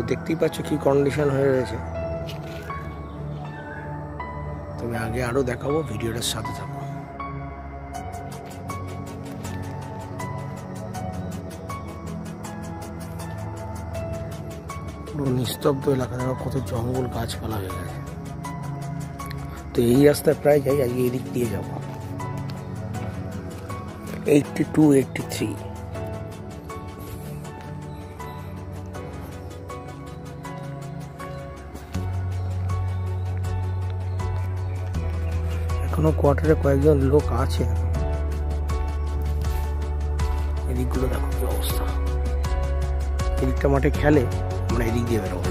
দেখতেই পাচ্ছ কি কন্ডিশন হয়ে রয়েছে। তবে আগে আরো দেখাবো, ভিডিওটার সাথে থাকো। পুরো নিস্তব্ধ এলাকা, দেখো কত জঙ্গল গাছপালা হয়ে গেছে। তো এই রাস্তায় প্রায় যাই, আজকে এদিক দিয়ে যাবো। 82, 83 এখনো কোয়ার্টারে কয়েকজন লোক আছে। এদিকগুলো দেখো কি অবস্থা। এদিকটা মাঠে খেলে, আমরা এদিক দিয়ে বেরোবো।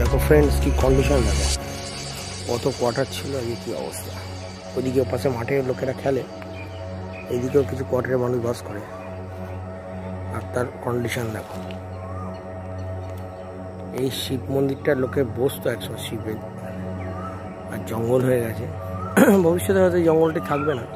দেখো ফ্রেন্ডস কি কন্ডিশন, দেখো কত কোয়ার্টার ছিল, এই কি অবস্থা। ওইদিকে পাশে মাঠে লোকেরা খেলে, এইদিকেও কিছু কোয়ার্টারের মানুষ বাস করে। আর তার কন্ডিশন দেখো। এই শিব মন্দিরটার লোকে বসতো একসময় শিবে, আর জঙ্গল হয়ে গেছে। ভবিষ্যতে হয়তো জঙ্গলটি থাকবে না।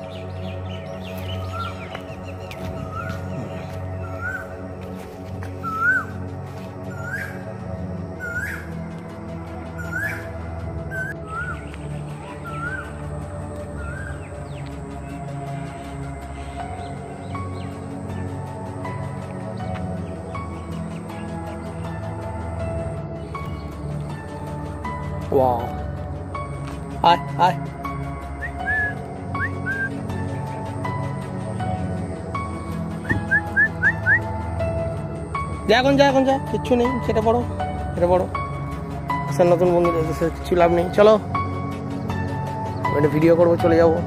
Wow. Hi, hi. এখন যা কিচ্ছু নেই, সেটা বড় আসার নতুন বন্ধু, কিছু লাভ নেই। চলো ওইটা ভিডিও করবো, চলে যাবো।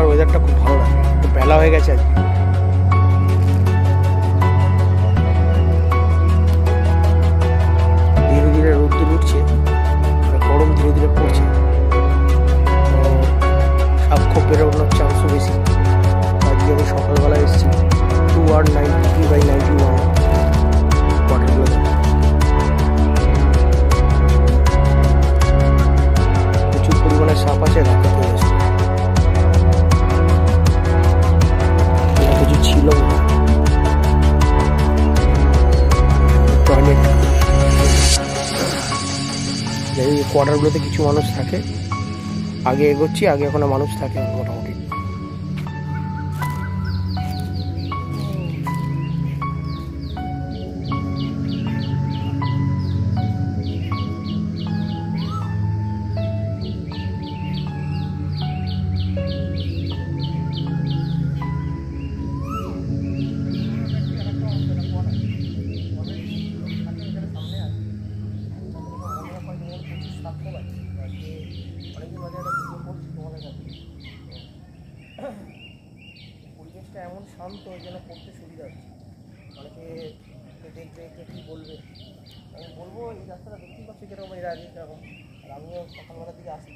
ওয়েদারটা খুব ভালো লাগে, একটু বেলা হয়ে গেছে আজকে। ধীরে ধীরে রোদ্দুর উঠছে, গরম ধীরে ধীরে পড়ছে। সাপ খোপ বেরোনোর চান্সও বেশি। আজকে আমি সকালবেলা এসেছি 2R90/91 কোয়ার্টারগুলো। প্রচুর পরিমাণে সাপ আছে, রাতে চলে এসেছে। ছিল টয়লেট, এই কোয়ার্টারগুলোতে কিছু মানুষ থাকে। আগে এগোচ্ছি, আগে এখনো মানুষ থাকে মোটামুটি। পরিবেশটা এমন শান্ত যেন পড়তে সুবিধা হচ্ছে। অনেকে দেখবে কী বলবে, আমি বলবো এই রাস্তাটা দেখতেই পাচ্ছি কিরকম এর আগে কিরকম। আর আমিও সকালবেলার দিকে আসি,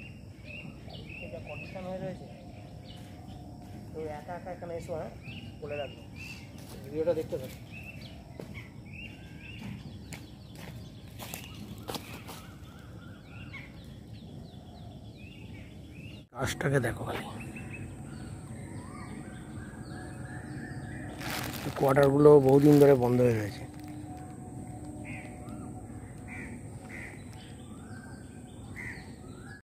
চারিদিকে যা কন্ডিশন হয়ে রয়েছে। তো একা এখানে এসো, হ্যাঁ বলে রাখবো, ভিডিওটা দেখতে থাকো। গাছটাকে দেখো খালি। কোয়ার্টারগুলো বহুদিন ধরে বন্ধ হয়ে রয়েছে।